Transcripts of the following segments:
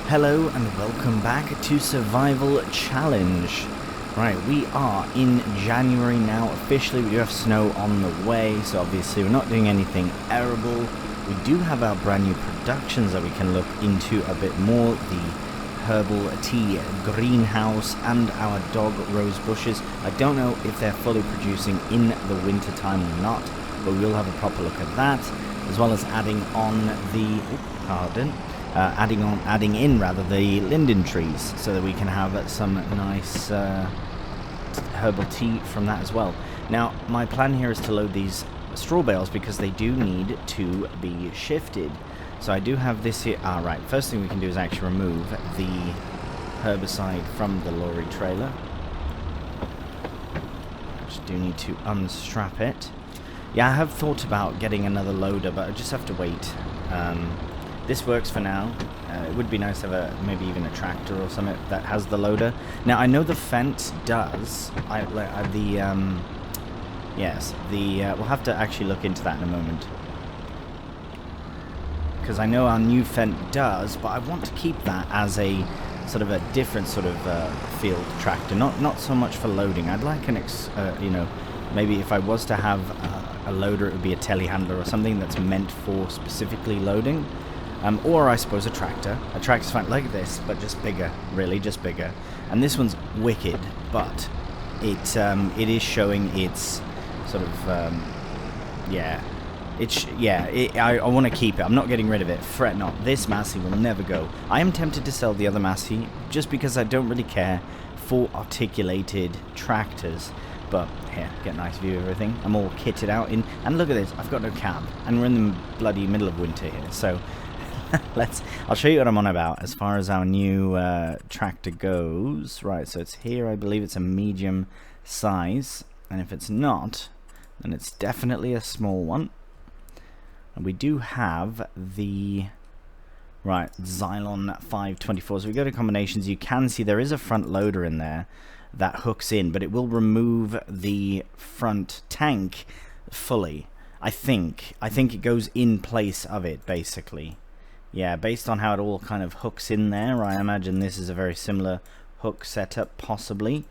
Hello and welcome back to Survival Challenge. Right, we are in January now. Officially, we do have snow on the way, so obviously we're not doing anything arable. We do have our brand new productions that we can look into a bit more. The herbal tea greenhouse and our dog rose bushes. I don't know if they're fully producing in the winter time or not, but we'll have a proper look at that, as well as adding on the adding in the linden trees, so that we can have some nice herbal tea from that as well. Now, my plan here is to load these straw bales because they do need to be shifted. So I do have this here. Right, first thing we can do is actually remove the herbicide from the lorry trailer. Just do need to unstrap it. Yeah, I have thought about getting another loader, but I just have to wait. This works for now. It would be nice to have maybe even a tractor or something that has the loader. Now, I know the fence does. We'll have to actually look into that in a moment, because I know our new fence does, but I want to keep that as a sort of a different sort of field tractor, not so much for loading. I'd like maybe if I was to have a loader, it would be a telehandler or something that's meant for specifically loading. Or I suppose a tractor. A tractor's fine like this, but just bigger, really, just bigger. And this one's wicked, but it is showing its sort of I want to keep it. I'm not getting rid of it. Fret not. This Massey will never go. I am tempted to sell the other Massey just because I don't really care for articulated tractors. But here, get a nice view of everything. I'm all kitted out in, and look at this. I've got no cab, and we're in the bloody middle of winter here. So I'll show you what I'm on about as far as our new tractor goes. Right, so it's here. I believe it's a medium size, and if it's not, then it's definitely a small one. And we do have the Xylon 524. So we go to combinations. You can see there is a front loader in there that hooks in, but it will remove the front tank fully. I think it goes in place of it, basically. Yeah, based on how it all kind of hooks in there, I imagine this is a very similar hook setup, possibly,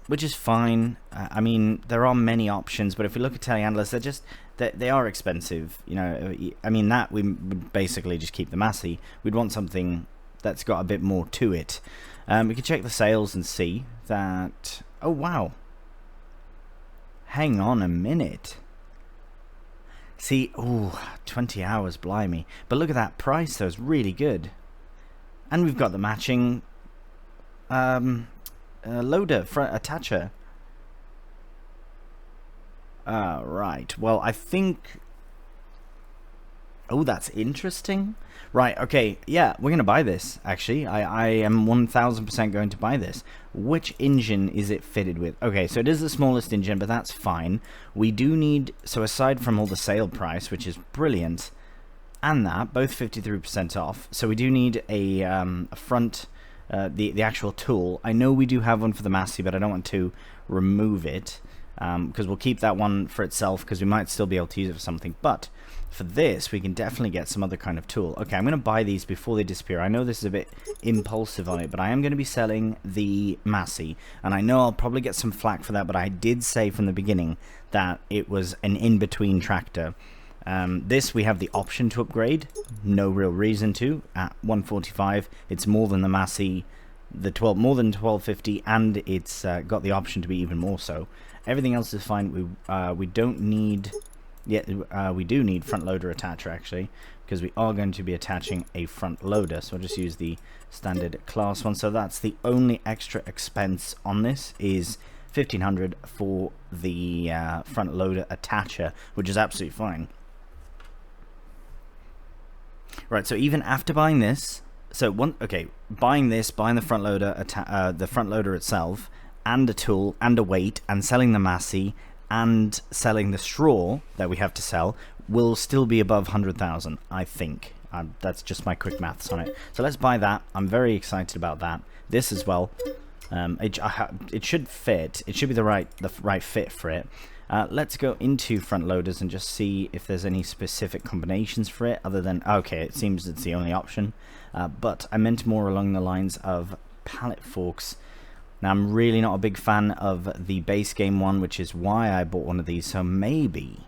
which is fine. I mean, there are many options, but if we look at telehandlers, they are expensive. You know, I mean, that we would basically just keep the Massey. We'd want something that's got a bit more to it. We can check the sales and see that. Oh wow! Hang on a minute. See, 20 hours, blimey. But look at that price, though. It's really good. And we've got the matching loader, front attacher. Right. Well, I think... Oh, that's interesting. Right, okay. Yeah, we're going to buy this, actually. I am 1000% going to buy this. Which engine is it fitted with? Okay, so it is the smallest engine, but that's fine. We do need... So aside from all the sale price, which is brilliant, and that, both 53% off, so we do need a front... the actual tool. I know we do have one for the Massey, but I don't want to remove it, because we'll keep that one for itself, because we might still be able to use it for something. But for this, we can definitely get some other kind of tool. Okay, I'm going to buy these before they disappear. I know this is a bit impulsive on it, but I am going to be selling the Massey, and I know I'll probably get some flack for that, but I did say from the beginning that it was an in-between tractor. This we have the option to upgrade, no real reason to. At 145, it's more than the Massey, more than 1250, and it's got the option to be even more so. Everything else is fine. We don't need... Yeah, we do need front loader attacher, actually, because we are going to be attaching a front loader. So I'll just use the standard class one. So that's the only extra expense on this, is 1,500 for the front loader attacher, which is absolutely fine. Right, so even after buying this, buying this, buying the front loader itself, and a tool and a weight, and selling the massey and selling the straw that we have to sell, will still be above 100,000, I think. That's just my quick maths on it. So let's buy that. I'm very excited about that. This as well. It should fit. It should be the right fit for it. Let's go into front loaders and just see if there's any specific combinations for it, other than, okay, it seems it's the only option. But I meant more along the lines of pallet forks. Now, I'm really not a big fan of the base game one, which is why I bought one of these. So maybe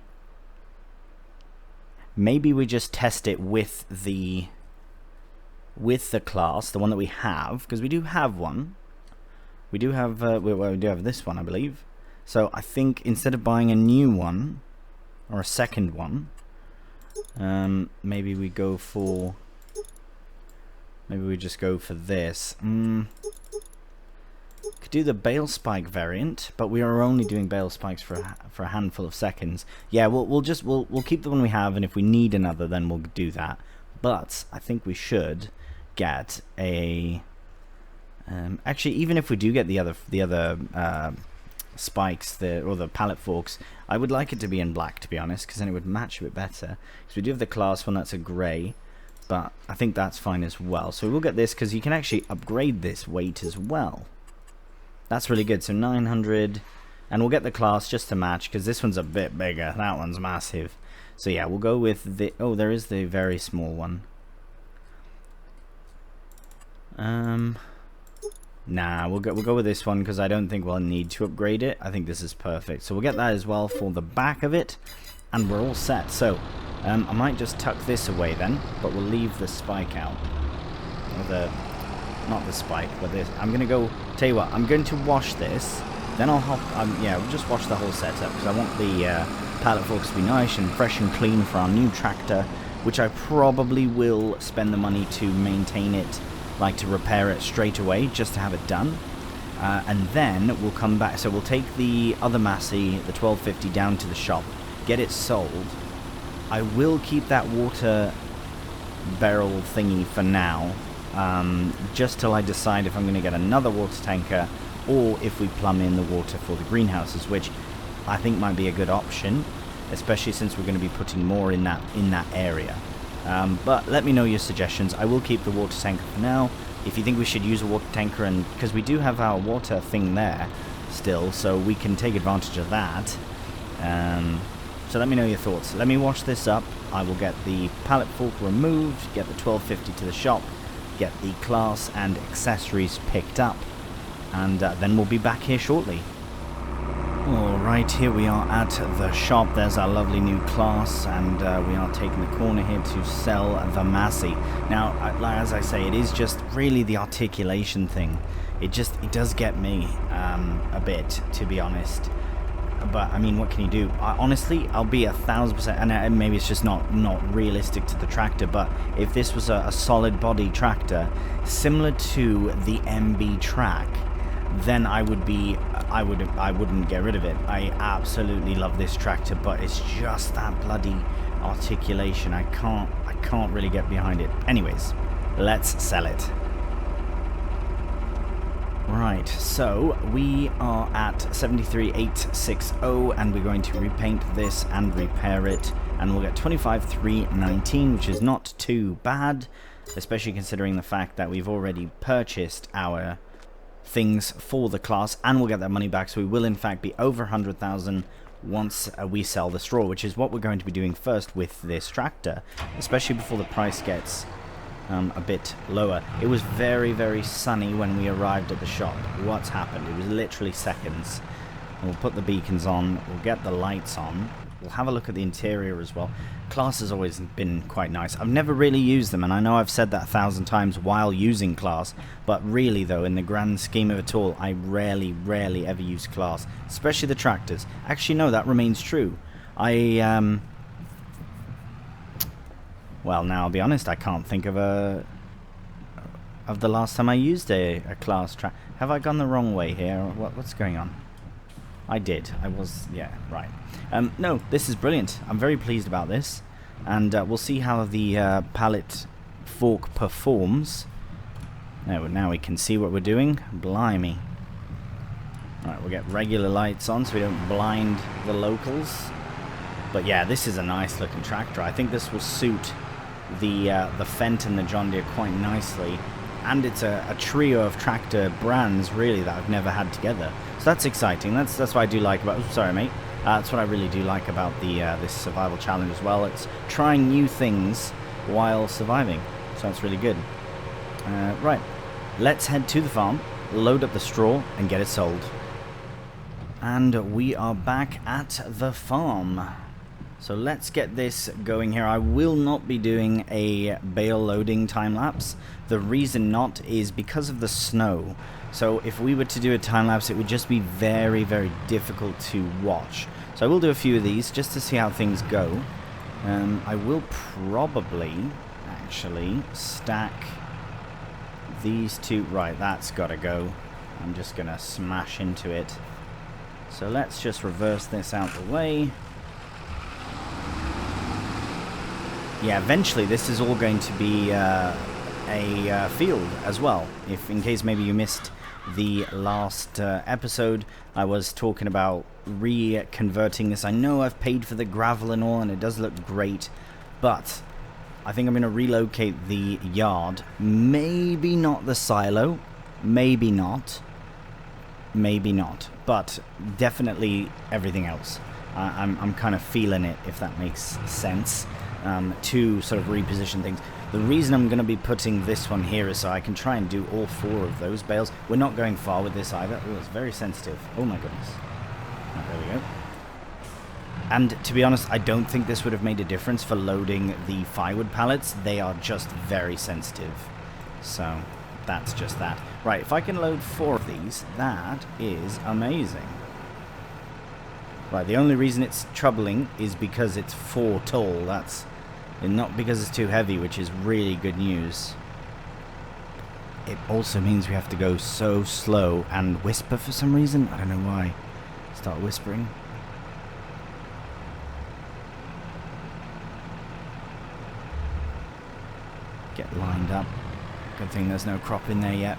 we just test it with the class, the one that we have, because we do have one. We do have we do have this one, I believe. So I think instead of buying a new one or a second one, maybe we just go for this. Could do the bale spike variant, but we are only doing bale spikes for a handful of seconds. Yeah, we'll keep the one we have, and if we need another, then we'll do that. But I think we should get a actually, even if we do get the other spikes, or the pallet forks, I would like it to be in black, to be honest, because then it would match a bit better. Because we do have the class one, that's a grey, but I think that's fine as well. So we'll get this, because you can actually upgrade this weight as well. That's really good. So 900, and we'll get the class just to match, because this one's a bit bigger. That one's massive. So yeah, we'll go with the, oh, there is the very small one. Nah, we'll go with this one, because I don't think we'll need to upgrade it. I think this is perfect. So we'll get that as well for the back of it, and we're all set. So I might just tuck this away then, but we'll leave the spike out. Or not the spike, but this. I'm going to go, tell you what, I'm going to wash this, then I'll hop, yeah, we'll just wash the whole setup, because I want the pallet forks to be nice and fresh and clean for our new tractor, which I probably will spend the money to maintain it, like to repair it straight away, just to have it done. And then we'll come back, so we'll take the other massey, the 1250, down to the shop, get it sold. I will keep that water barrel thingy for now, just till I decide if I'm going to get another water tanker, or if we plumb in the water for the greenhouses, which I think might be a good option, especially since we're going to be putting more in that area. But let me know your suggestions. I will keep the water tanker for now. If you think we should use a water tanker, and because we do have our water thing there still, so we can take advantage of that. So let me know your thoughts. Let me wash this up. I will get the pallet fork removed, get the 1250 to the shop, get the class and accessories picked up, and then we'll be back here shortly. Alright, here we are at the shop. There's our lovely new class, and we are taking the corner here to sell the massey. Now, as I say, it is just really the articulation thing. It does get me a bit, to be honest. But I mean, what can you do? Honestly, I'll be 1000%, and maybe it's just not realistic to the tractor, but if this was a solid body tractor similar to the MB Track, then I wouldn't get rid of it. I absolutely love this tractor, but it's just that bloody articulation. I can't really get behind it. Anyways, let's sell it. Right, so we are at 73,860, and we're going to repaint this and repair it, and we'll get 25,319, which is not too bad, especially considering the fact that we've already purchased our things for the class, and we'll get that money back. So we will in fact be over 100,000 once we sell the straw, which is what we're going to be doing first with this tractor, especially before the price gets a bit lower. It was very, very sunny when we arrived at the shop. What's happened? It was literally seconds. We'll put the beacons on, we'll get the lights on, we'll have a look at the interior as well. Class has always been quite nice. I've never really used them, and I know I've said that 1,000 times while using Class, but really though, in the grand scheme of it all, I rarely ever use Class, especially the tractors. Actually no, that remains true. What Well, now I'll be honest, I can't think of the last time I used a class track. Have I gone the wrong way here? What's going on? I did. I was, yeah, right. No, this is brilliant. I'm very pleased about this. And we'll see how the pallet fork performs. Now we can see what we're doing. Blimey. Alright, we'll get regular lights on so we don't blind the locals. But yeah, this is a nice looking tractor. I think this will suit the Fendt and the John Deere quite nicely. And it's a trio of tractor brands, really, that I've never had together. So that's exciting. That's what I do like about... Oh, sorry, mate. That's what I really do like about this survival challenge as well. It's trying new things while surviving. So that's really good. Right. Let's head to the farm, load up the straw, and get it sold. And we are back at the farm. So let's get this going here. I will not be doing a bale loading time lapse. The reason not is because of the snow. So if we were to do a time lapse, it would just be very, very difficult to watch. So I will do a few of these just to see how things go. I will probably actually stack these two. Right, that's got to go. I'm just going to smash into it. So let's just reverse this out the way. Yeah, eventually this is all going to be a field as well. If in case maybe you missed the last episode, I was talking about reconverting this. I know I've paid for the gravel and all, and it does look great, but I think I'm going to relocate the yard. Maybe not the silo, maybe not, but definitely everything else. I'm kind of feeling it, if that makes sense. To sort of reposition things. The reason I'm going to be putting this one here is so I can try and do all four of those bales. We're not going far with this either. Oh, it's very sensitive. Oh my goodness. Oh, there we go. And to be honest, I don't think this would have made a difference for loading the firewood pallets. They are just very sensitive. So that's just that. Right, if I can load 4 of these, that is amazing. Right, the only reason it's troubling is because it's 4 tall. That's not because it's too heavy, which is really good news. It also means we have to go so slow and whisper for some reason. I don't know why. Start whispering. Get lined up. Good thing there's no crop in there yet.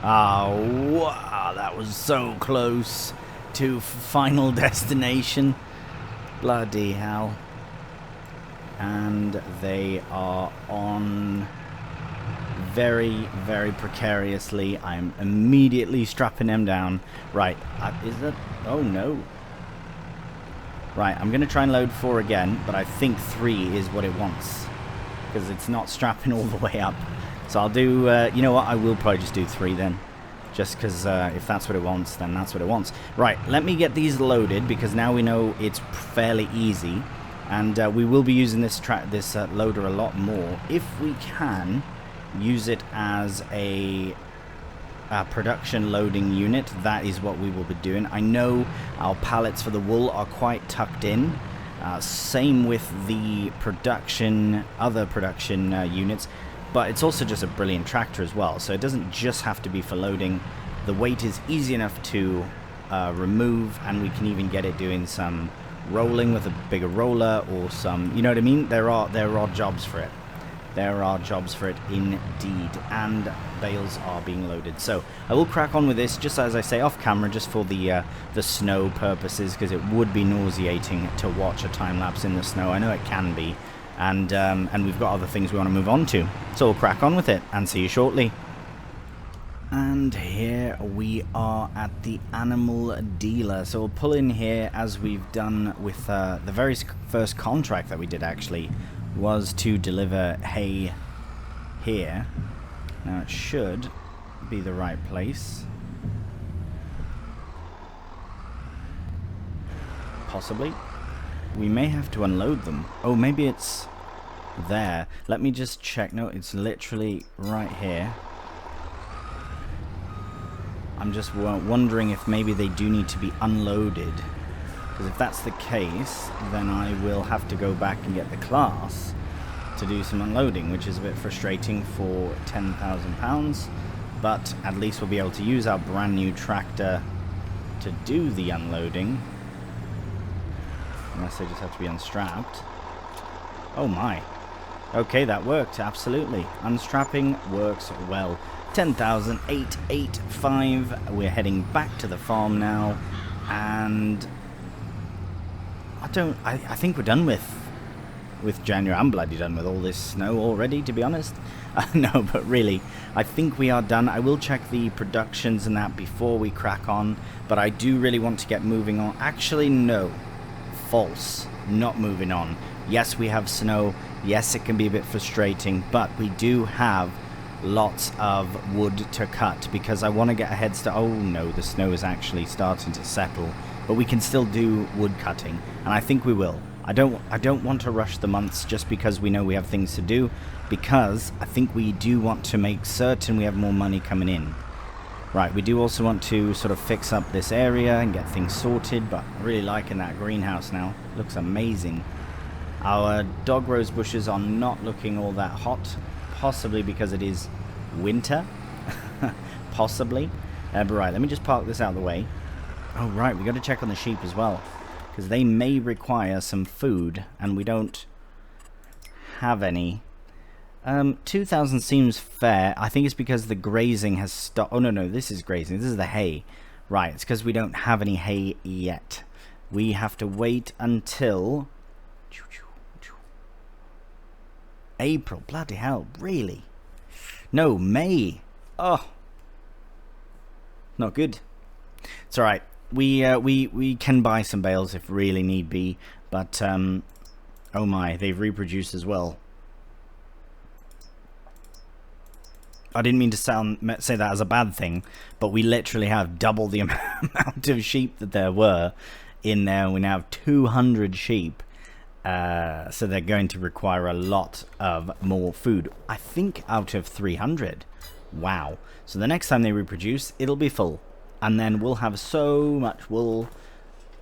Oh, wow, that was so close to final destination. Bloody hell. And they are on very, very precariously. I'm immediately strapping them down. Right, is that... Oh, no. Right, I'm going to try and load 4 again, but I think 3 is what it wants, because it's not strapping all the way up. So I'll do, you know what, I will probably just do 3 then. Just because if that's what it wants, then that's what it wants. Right, let me get these loaded, because now we know it's fairly easy. And we will be using this loader a lot more. If we can use it as a production loading unit, that is what we will be doing. I know our pallets for the wool are quite tucked in. Same with the other production units. But it's also just a brilliant tractor as well, so it doesn't just have to be for loading. The weight is easy enough to remove, and we can even get it doing some rolling with a bigger roller or some, you know what I mean? There are jobs for it. There are jobs for it indeed, and bales are being loaded. So I will crack on with this, just as I say, off camera, just for the snow purposes, because it would be nauseating to watch a time lapse in the snow. I know it can be. And we've got other things we want to move on to. So we'll crack on with it and see you shortly. And here we are at the animal dealer. So we'll pull in here as we've done with the very first contract that we did, actually, was to deliver hay here. Now it should be the right place. Possibly. We may have to unload them. Oh, maybe it's there. Let me just check. No, it's literally right here. I'm just wondering if maybe they do need to be unloaded Because if that's the case, then I will have to go back and get the class to do some unloading, which is a bit frustrating for £10,000. But at least we'll be able to use our brand new tractor to do the unloading. Unless they just have to be unstrapped. Oh my. Okay, that worked, absolutely. Unstrapping works well. 10,885. We're heading back to the farm now. And I think we're done with January. I'm bloody done with all this snow already, to be honest. No, but really, I think we are done. I will check the productions and that before we crack on, but I do really want to get moving on. Actually, no. False. Not moving on. Yes, we have snow. Yes, it can be a bit frustrating, but we do have lots of wood to cut because I want to get a head start. Oh no, the snow is actually starting to settle, but we can still do wood cutting, and I think we will. I don't want to rush the months just because we know we have things to do, because I think we do want to make certain we have more money coming in. Right, we do also want to sort of fix up this area and get things sorted, but I'm really liking that greenhouse now. Looks amazing. Our dog rose bushes are not looking all that hot, possibly because it is winter. Possibly. But right, let me just park this out of the way. Oh right, we got to check on the sheep as well, because they may require some food, and we don't have any. 2,000 seems fair. I think it's because the grazing has stopped. Oh no, this is grazing. This is the hay. Right, it's because we don't have any hay yet. We have to wait until April. Bloody hell, really? No, May. Oh, not good. It's alright. We can buy some bales if really need be, but oh my, they've reproduced as well. I didn't mean to say that as a bad thing, but we literally have double the amount of sheep that there were in there. We now have 200 sheep, so they're going to require a lot of more food. I think out of 300. Wow. So the next time they reproduce, it'll be full. And then we'll have so much wool.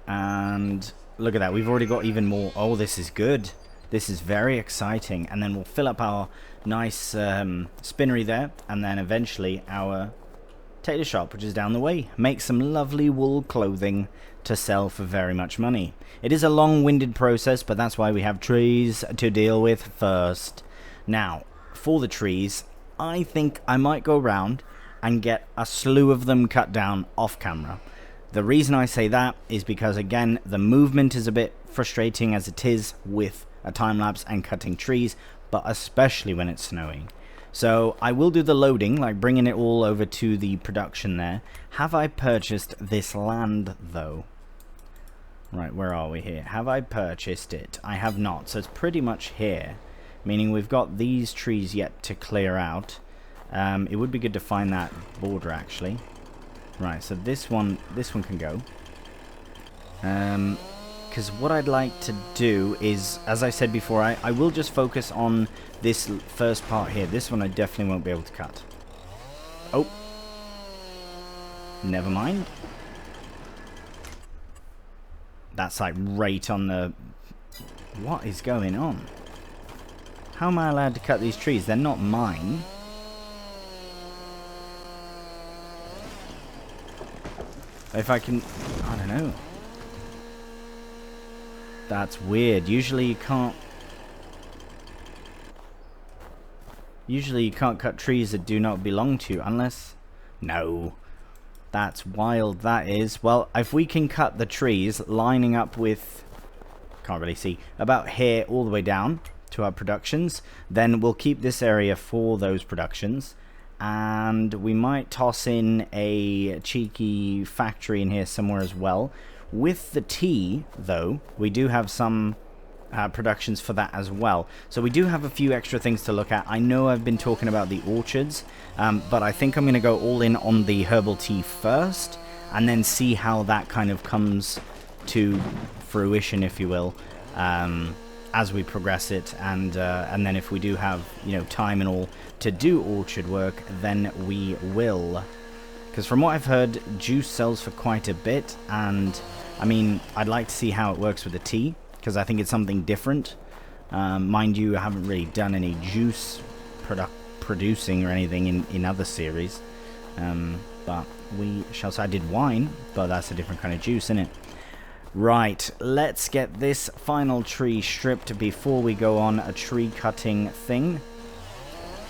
And look at that. We've already got even more. Oh, this is good. This is very exciting. And then we'll fill up our nice spinnery there. And then eventually our tailor shop, which is down the way. Make some lovely wool clothing to sell for very much money. It is a long-winded process, but that's why we have trees to deal with first. Now, for the trees, I think I might go around and get a slew of them cut down off camera. The reason I say that is because, again, the movement is a bit frustrating as it is with a time-lapse and cutting trees, but especially when it's snowing. So I will do the loading, like bringing it all over to the production there. Have I purchased this land, though? Right, where are we here? Have I purchased it? I have not, so it's pretty much here. Meaning we've got these trees yet to clear out. It would be good to find that border, actually. Right, so this one can go. Because what I'd like to do is, as I said before, I will just focus on this first part here. This one I definitely won't be able to cut. Oh. Never mind. That's like right on the... What is going on? How am I allowed to cut these trees? They're not mine. If I can... I don't know. That's weird. Usually you can't cut trees that do not belong to you, unless... No. That's wild, that is. Well, if we can cut the trees lining up with... Can't really see. About here all the way down to our productions, then we'll keep this area for those productions. And we might toss in a cheeky factory in here somewhere as well. With the tea, though, we do have some productions for that as well. So we do have a few extra things to look at. I know I've been talking about the orchards, but I think I'm going to go all in on the herbal tea first, and then see how that kind of comes to fruition, if you will, as we progress it. And then if we do have, you know, time and all to do orchard work, then we will. Because from what I've heard, juice sells for quite a bit, and I mean, I'd like to see how it works with the tea, because I think it's something different. Mind you, I haven't really done any juice producing or anything in other series. But we shall say. I did wine, but that's a different kind of juice, isn't it? Right, let's get this final tree stripped before we go on a tree cutting thing.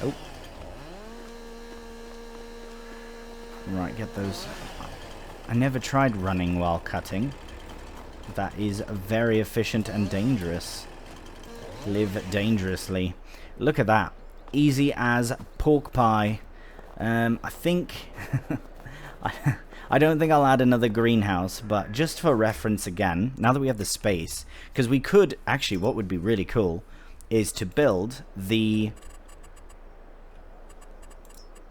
Oh. Right, get those. I never tried running while cutting. That is very efficient and dangerous. Live dangerously. Look at that. Easy as pork pie. I think... I don't think I'll add another greenhouse, but just for reference again, now that we have the space, because we could... Actually, what would be really cool is to build the...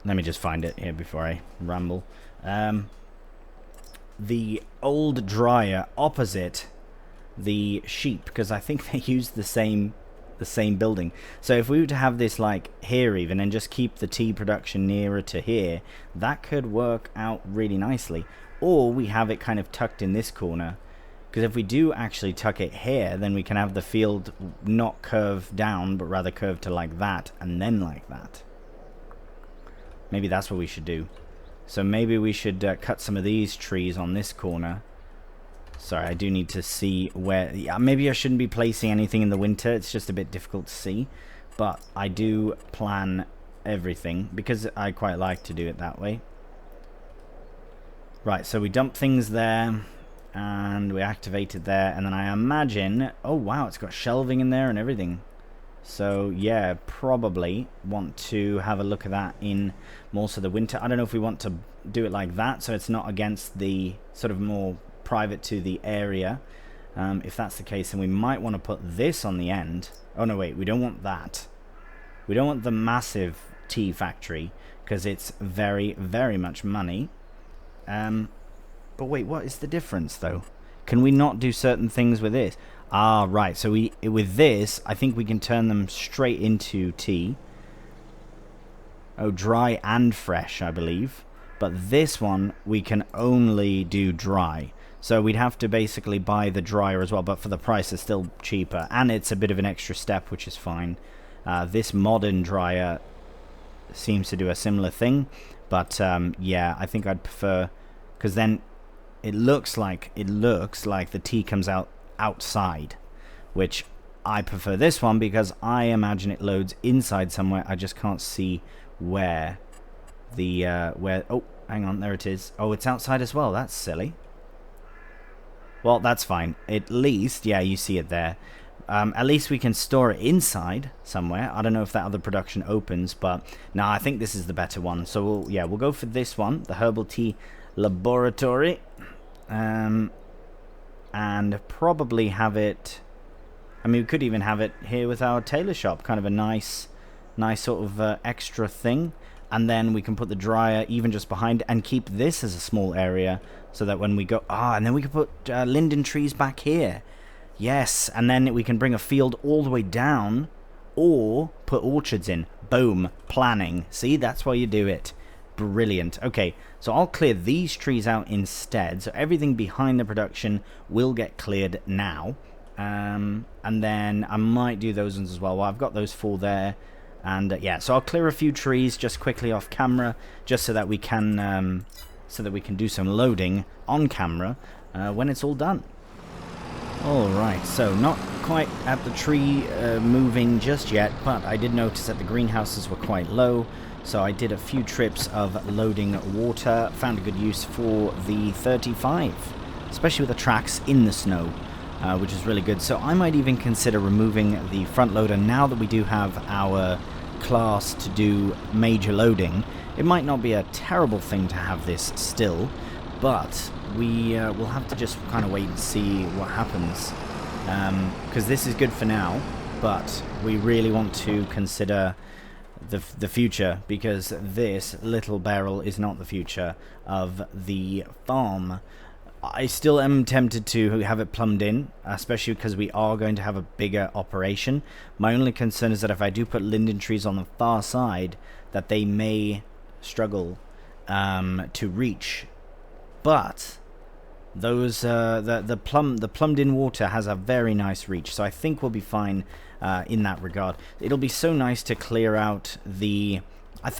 Let me just find it here before I ramble. The old dryer opposite the sheep, because I think they use the same building. So if we were to have this like here even, and just keep the tea production nearer to here, that could work out really nicely. Or we have it kind of tucked in this corner, because if we do actually tuck it here, then we can have the field not curve down, but rather curve to like that, and then like that. Maybe that's what we should do. So maybe we should cut some of these trees on this corner. Sorry, I do need to see where... Yeah, maybe I shouldn't be placing anything in the winter. It's just a bit difficult to see. But I do plan everything, because I quite like to do it that way. Right, so we dump things there, and we activated there, and then I imagine... Oh, wow, it's got shelving in there and everything. So, yeah, probably want to have a look at that in more so the winter. I don't know if we want to do it like that, so it's not against the sort of more private to the area. If that's the case, then we might want to put this on the end. Oh, no, wait, we don't want that. We don't want the massive tea factory, because it's very, very much money. But wait, what is the difference, though? Can we not do certain things with this? Ah, right. So with this, I think we can turn them straight into tea. Oh, dry and fresh, I believe. But this one, we can only do dry. So we'd have to basically buy the dryer as well, but for the price, it's still cheaper. And it's a bit of an extra step, which is fine. This modern dryer seems to do a similar thing. But, yeah, I think I'd prefer... Because then it looks like the tea comes out outside, which I prefer this one because I imagine it loads inside somewhere. I just can't see where the where... Oh, hang on, there it is. Oh, it's outside as well. That's silly. Well, that's fine. At least, yeah, you see it there. At least we can store it inside somewhere. I don't know if that other production opens, but no, I think this is the better one. So we'll go for this one, the Herbal Tea Laboratory. And probably have it... I mean, we could even have it here with our tailor shop. Kind of a nice sort of extra thing. And then we can put the dryer even just behind and keep this as a small area so that when we go... and then we can put linden trees back here. Yes, and then we can bring a field all the way down or put orchards in. Boom. Planning. See, that's why you do it. Brilliant. Okay, so I'll clear these trees out instead. So everything behind the production will get cleared now. And then I might do those ones as well. Well, I've got those 4 there. And yeah, so I'll clear a few trees just quickly off camera, just so that we can do some loading on camera when it's all done. Alright, so not quite at the tree moving just yet, but I did notice that the greenhouses were quite low. So I did a few trips of loading water, found a good use for the 35, especially with the tracks in the snow, which is really good. So I might even consider removing the front loader now that we do have our class to do major loading. It might not be a terrible thing to have this still, but we will have to just kind of wait and see what happens, because this is good for now, but we really want to consider the future, because this little barrel is not the future of the farm. I still am tempted to have it plumbed in, especially because we are going to have a bigger operation. My only concern is that if I do put linden trees on the far side, that they may struggle to reach. But those the plumbed in water has a very nice reach, so I think we'll be fine in that regard. It'll be so nice to clear out the...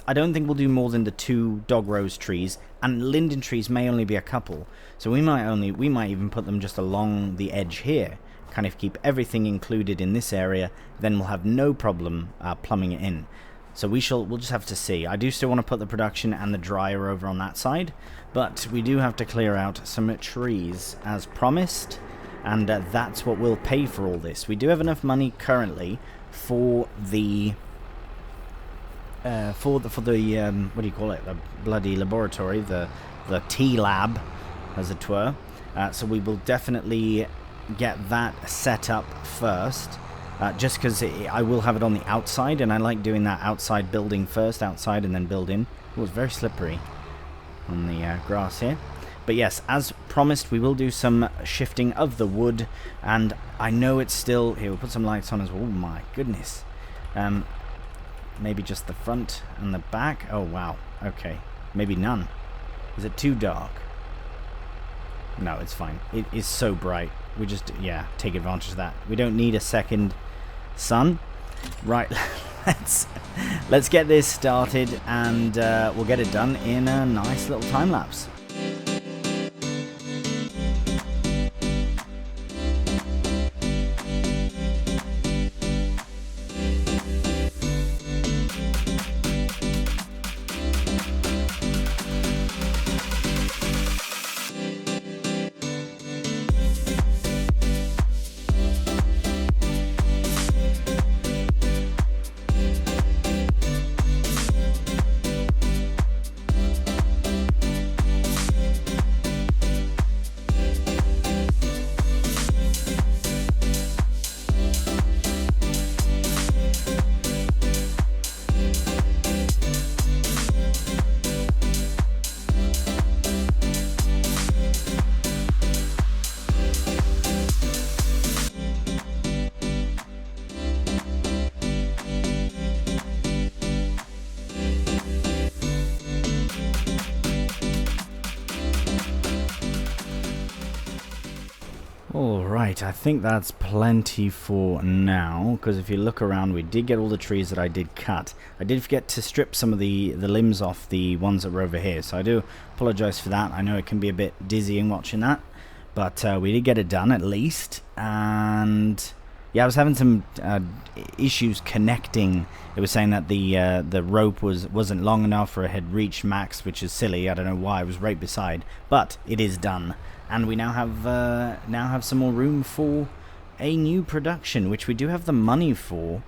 I don't think we'll do more than the 2 dog rose trees, and linden trees may only be a couple, so we might even put them just along the edge here, kind of keep everything included in this area. Then we'll have no problem plumbing it in. So we'll just have to see. I do still want to put the production and the dryer over on that side, but we do have to clear out some trees as promised, and that's what will pay for all this. We do have enough money currently for the what do you call it, the bloody laboratory, the tea lab, as it were. So we will definitely get that set up first. Just because I will have it on the outside, and I like doing that outside building first, outside and then build in. It was very slippery on the grass here. But yes, as promised, we will do some shifting of the wood, and I know it's still... Here, we'll put some lights on as well. Oh my goodness. Maybe just the front and the back. Oh wow, okay. Maybe none. Is it too dark? No, it's fine. It is so bright. We just, yeah, take advantage of that. We don't need a second sun. Right, let's get this started, and we'll get it done in a nice little time lapse. Alright, I think that's plenty for now, because if you look around, we did get all the trees that I did cut. I did forget to strip some of the limbs off the ones that were over here, so I do apologise for that. I know it can be a bit dizzying watching that, but we did get it done at least. And yeah, I was having some issues connecting. It was saying that the rope wasn't long enough, or it had reached max, which is silly. I don't know why. It was right beside, but it is done. And we now have some more room for a new production, which we do have the money for.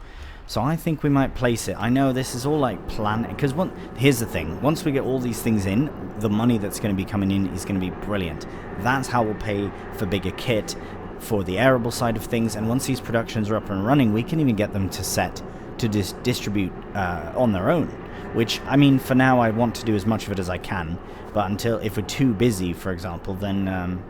So I think we might place it. I know this is all like planning, because here's the thing. Once we get all these things in, the money that's going to be coming in is going to be brilliant. That's how we'll pay for bigger kit, for the arable side of things. And once these productions are up and running, we can even get them to set to distribute on their own. Which, I mean, for now I want to do as much of it as I can, but if we're too busy, for example, then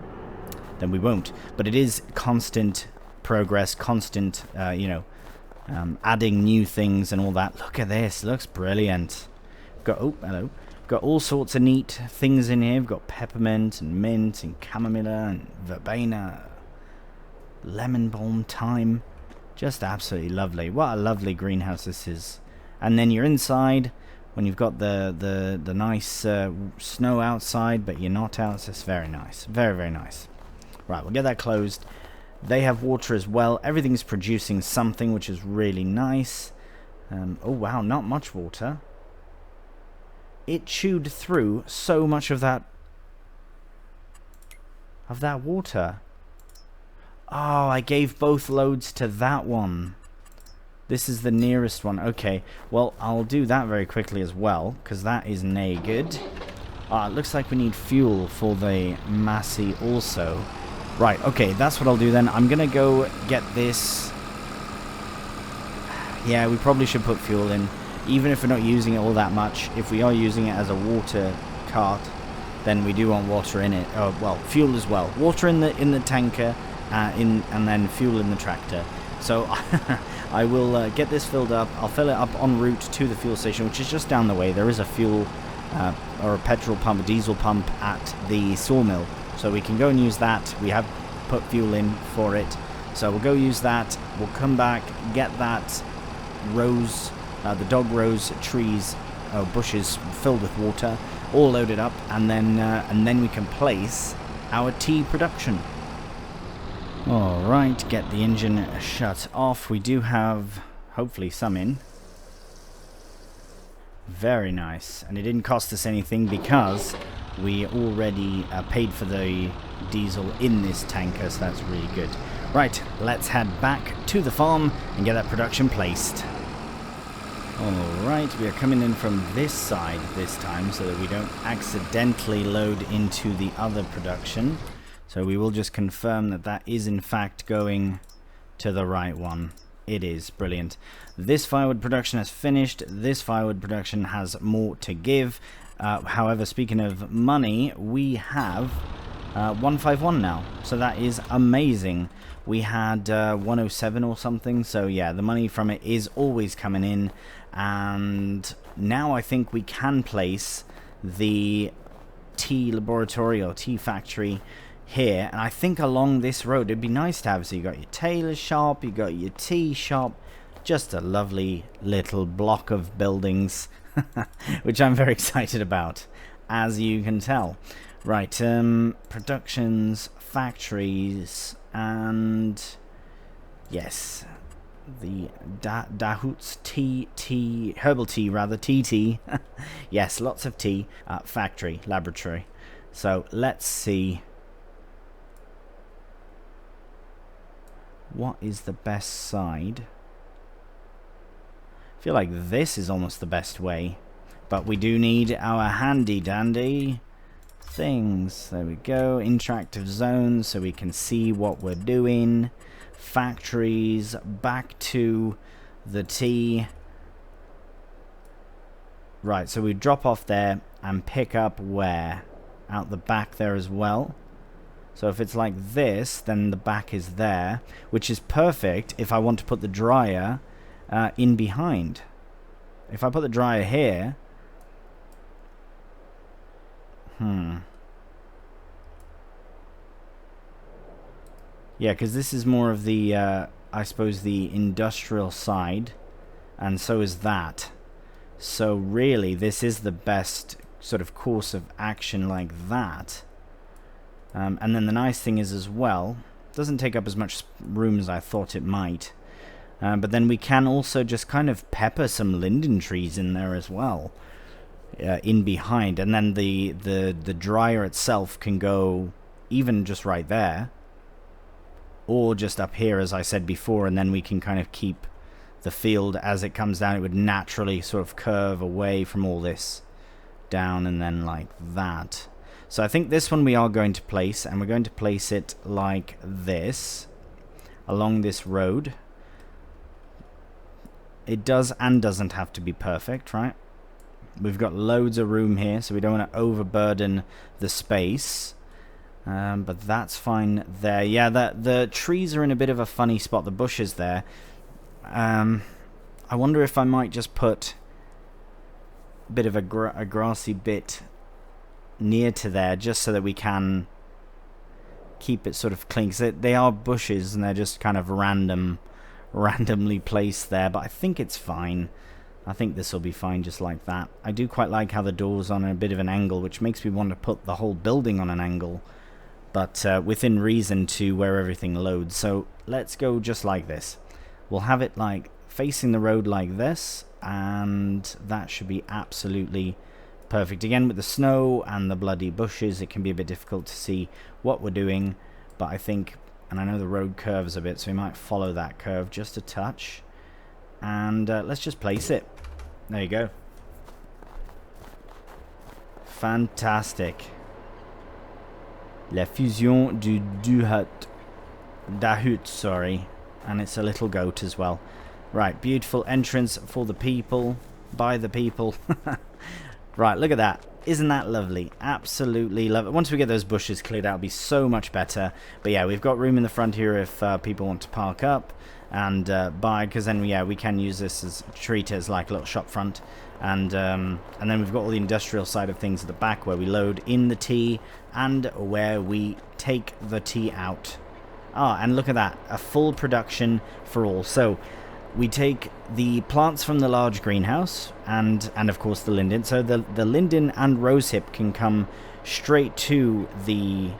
we won't. But it is constant progress, constant, adding new things and all that. Look at this, looks brilliant. Hello. Got all sorts of neat things in here. We've got peppermint and mint and chamomilla and verbena, lemon balm, thyme. Just absolutely lovely. What a lovely greenhouse this is. And then you're inside when you've got the nice snow outside, but you're not out. So it's very nice. Very, very nice. Right, we'll get that closed. They have water as well. Everything's producing something, which is really nice. Oh, wow, not much water. It chewed through so much of that water. Oh, I gave both loads to that one. This is the nearest one. Okay, well, I'll do that very quickly as well, because that is nay good. It looks like we need fuel for the Massey also. Right, okay, that's what I'll do then. I'm going to go get this. Yeah, we probably should put fuel in, even if we're not using it all that much. If we are using it as a water cart, then we do want water in it. Oh, well, fuel as well. Water in the tanker, and then fuel in the tractor. So I will get this filled up. I'll fill it up en route to the fuel station, which is just down the way. There is a fuel or a petrol pump, a diesel pump at the sawmill, So we can go and use that. We have put fuel in for it. So we'll go use that. We'll come back, get that rose, the dog rose trees, bushes filled with water, all loaded up, and then we can place our tea production. Alright, get the engine shut off. We do have, hopefully, some in. Very nice. And it didn't cost us anything because we already paid for the diesel in this tanker, so that's really good. Right, let's head back to the farm and get that production placed. Alright, we are coming in from this side this time so that we don't accidentally load into the other production. So we will just confirm that that is in fact going to the right one. It is. Brilliant. This firewood production has finished. This firewood production has more to give. However, speaking of money, we have 151 now. So that is amazing. We had 107 or something. So yeah, the money from it is always coming in. And now I think we can place the tea laboratory or tea factory here, and I think along this road it'd be nice to have. So you got your tailor shop, you got your tea shop, just a lovely little block of buildings, which I'm very excited about, as you can tell. Right, productions, factories, and yes, the Dahut's tea, herbal tea rather, tea. Yes, lots of tea. Factory, laboratory. So let's see. What is the best side? I feel like this is almost the best way. But we do need our handy dandy things. There we go. Interactive zones so we can see what we're doing. Factories. Back to the tea. Right, so we drop off there and pick up where? Out the back there as well. So if it's like this, then the back is there, which is perfect if I want to put the dryer in behind. If I put the dryer here... Yeah, because this is more of the, I suppose, the industrial side, and so is that. So really, this is the best sort of course of action like that. And then the nice thing is as well, it doesn't take up as much room as I thought it might. But then we can also just kind of pepper some linden trees in there as well, in behind. And then the dryer itself can go even just right there, or just up here as I said before, and then we can kind of keep the field as it comes down. It would naturally sort of curve away from all this down and then like that. So I think this one we are going to place, and we're going to place it like this, along this road. It does and doesn't have to be perfect, right? We've got loads of room here, so we don't want to overburden the space. But that's fine there. Yeah, the trees are in a bit of a funny spot, the bushes there. I wonder if I might just put a bit of a grassy bit near to there, just so that we can keep it sort of clean, because they are bushes and they're just kind of randomly placed there, but I think it's fine. I think this will be fine just like that. I do quite like how the door's on a bit of an angle, which makes me want to put the whole building on an angle, but within reason to where everything loads. So let's go just like this. We'll have it like facing the road like this, and that should be absolutely perfect. Again, with the snow and the bloody bushes, it can be a bit difficult to see what we're doing, but I think, and I know the road curves a bit, so we might follow that curve just a touch, and let's just place it. There you go. Fantastic. La fusion du Dahut, sorry, and it's a little goat as well. Right, beautiful entrance for the people, by the people. Right, look at that. Isn't that lovely? Absolutely love it. Once we get those bushes cleared out, it'll be so much better. But yeah, we've got room in the front here if people want to park up. and buy, because then yeah, we can use this as treat it as like a little shop front, and then we've got all the industrial side of things at the back where we load in the tea and where we take the tea out. And look at that, a full production for all. So we take the plants from the large greenhouse and of course the linden. So the linden and rosehip can come straight to the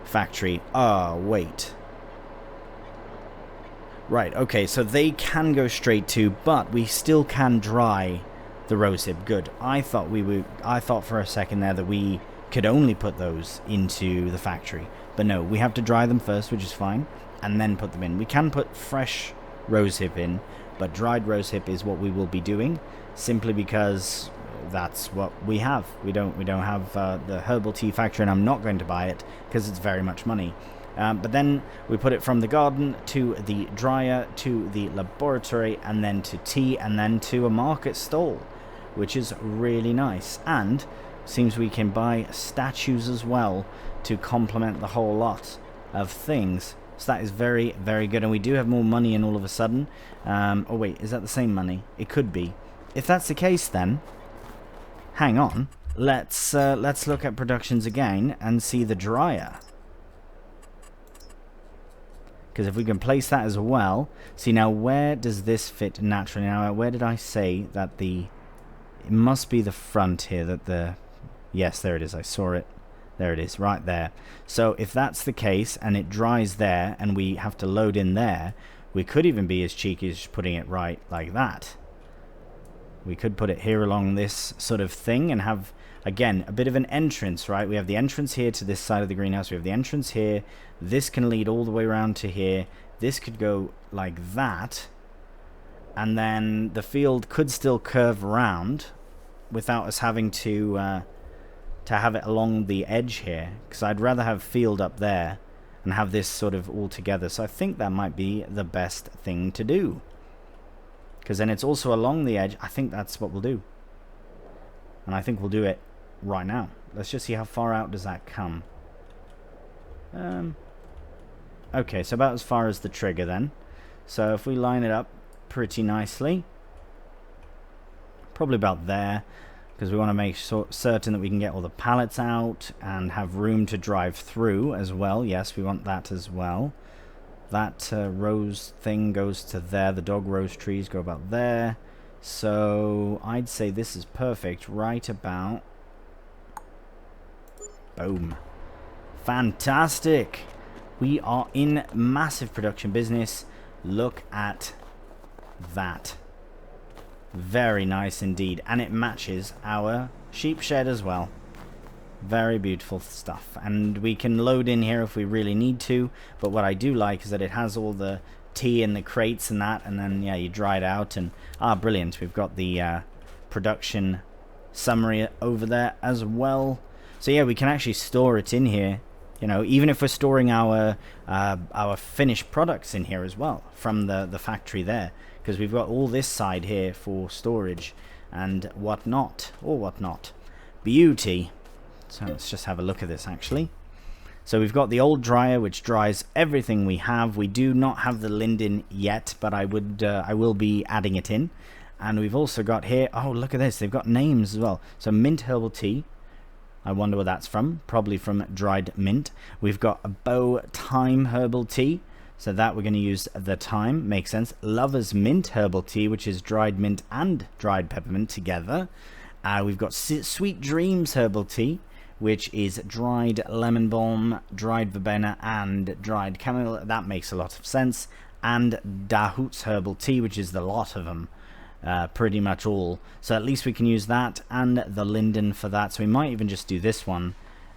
factory. Wait. Right, okay, so they can go straight to, but we still can dry the rosehip. Good. I thought for a second there that we could only put those into the factory. But no, we have to dry them first, which is fine, and then put them in. We can put fresh rosehip in, but dried rosehip is what we will be doing, simply because that's what we have. We don't have the herbal tea factory, and I'm not going to buy it because it's very much money. But then we put it from the garden to the dryer, to the laboratory, and then to tea, and then to a market stall, which is really nice. And seems we can buy statues as well to complement the whole lot of things. So that is very, very good. And we do have more money in all of a sudden. Oh wait, is that the same money? It could be. If that's the case, then hang on. Let's look at productions again and see the dryer. Because if we can place that as well. See, now where does this fit naturally? Now where did I say that it must be the front here that the... Yes, there it is. I saw it. There it is, right there. So if that's the case and it dries there and we have to load in there, we could even be as cheeky as putting it right like that. We could put it here along this sort of thing and have, again, a bit of an entrance, right? We have the entrance here to this side of the greenhouse. We have the entrance here. This can lead all the way around to here. This could go like that. And then the field could still curve around without us having to have it along the edge here, because I'd rather have field up there and have this sort of all together. So I think that might be the best thing to do, because then it's also along the edge. I think that's what we'll do, and I think we'll do it right now. Let's just see how far out does that come. Okay, so about as far as the trigger then. So if we line it up pretty nicely, probably about there, because we want to make certain that we can get all the pallets out and have room to drive through as well. Yes, we want that as well. That rose thing goes to there. The dog rose trees go about there. So I'd say this is perfect right about... Boom. Fantastic. We are in massive production business. Look at that. Very nice indeed, and it matches our sheep shed as well. Very beautiful stuff, and we can load in here if we really need to, but what I do like is that it has all the tea in the crates and that, and then yeah, you dry it out, and brilliant. We've got the production summary over there as well. So yeah, we can actually store it in here, you know, even if we're storing our finished products in here as well from the factory there. Because we've got all this side here for storage and whatnot, or whatnot. Beauty. So let's just have a look at this actually. So we've got the old dryer which dries everything we have. We do not have the linden yet, but I will be adding it in. And we've also got here, oh look at this, they've got names as well. So mint herbal tea. I wonder where that's from. Probably from dried mint. We've got a bow thyme herbal tea. So that we're going to use the thyme, makes sense. Lover's mint herbal tea, which is dried mint and dried peppermint together. We've got Sweet Dreams herbal tea, which is dried lemon balm, dried verbena, and dried chamomile. That makes a lot of sense. And Dahout's herbal tea, which is the lot of them, pretty much all. So at least we can use that and the linden for that. So we might even just do this one.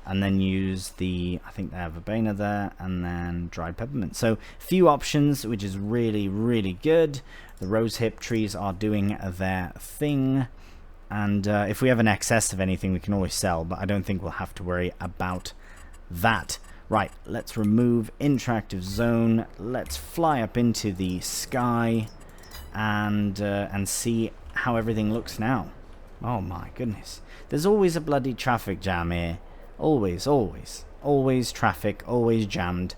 And then use the, I think they have verbena there, and then dried peppermint. So few options, which is really, really good. The rosehip trees are doing their thing. And if we have an excess of anything, we can always sell. But I don't think we'll have to worry about that. Right, let's remove interactive zone. Let's fly up into the sky and see how everything looks now. Oh my goodness. There's always a bloody traffic jam here. Always, always. Always traffic, always jammed.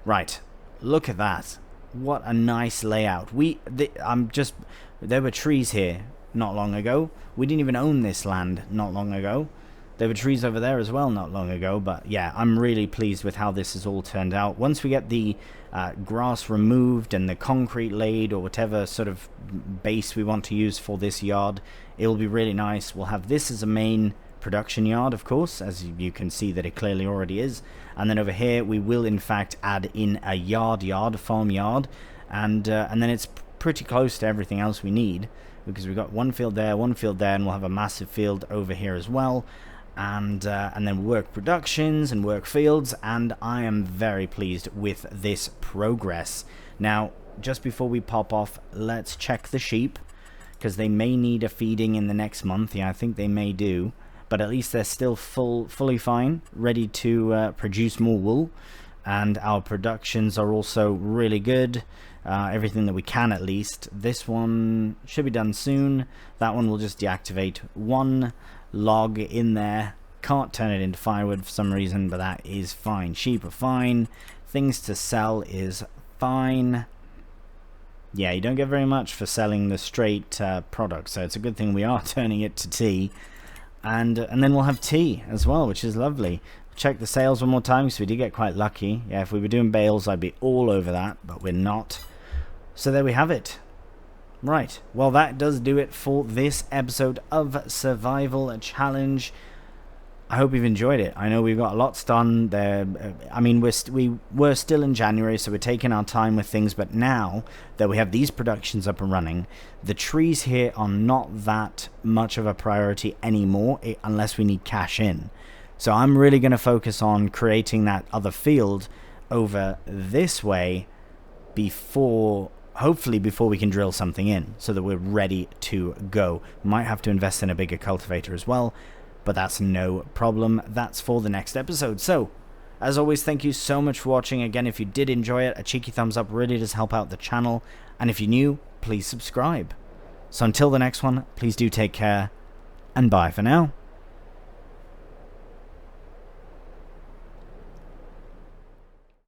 Right, look at that. What a nice layout. There were trees here not long ago. We didn't even own this land not long ago. There were trees over there as well not long ago, but yeah, I'm really pleased with how this has all turned out. Once we get the grass removed and the concrete laid, or whatever sort of base we want to use for this yard, it will be really nice. We'll have this as a main production yard, of course, as you can see that it clearly already is. And then over here, we will in fact add in a farm yard, and then it's pretty close to everything else we need, because we've got one field there, and we'll have a massive field over here as well. And then work productions and work fields, and I am very pleased with this progress. Now, just before we pop off, let's check the sheep, because they may need a feeding in the next month. Yeah, I think they may do, but at least they're still fully fine, ready to produce more wool, and our productions are also really good. Everything that we can, at least. This one should be done soon. That one will just deactivate one log in there. Can't turn it into firewood for some reason, but that is fine. Sheep are fine. Things to sell is fine. Yeah, you don't get very much for selling the straight product, so it's a good thing we are turning it to tea. And then we'll have tea as well, which is lovely. Check the sales one more time, because we did get quite lucky. Yeah, if we were doing bales, I'd be all over that, but we're not. So there we have it. Right, well, that does do it for this episode of Survival Challenge. I hope you've enjoyed it. I know we've got lots done there. I mean, we were still in January, so we're taking our time with things, but now that we have these productions up and running, the trees here are not that much of a priority anymore, unless we need cash in. So I'm really going to focus on creating that other field over this way hopefully before we can drill something in, so that we're ready to go. Might have to invest in a bigger cultivator as well, but that's no problem. That's for the next episode. So, as always, thank you so much for watching. Again, if you did enjoy it, a cheeky thumbs up really does help out the channel. And if you're new, please subscribe. So until the next one, please do take care, and bye for now.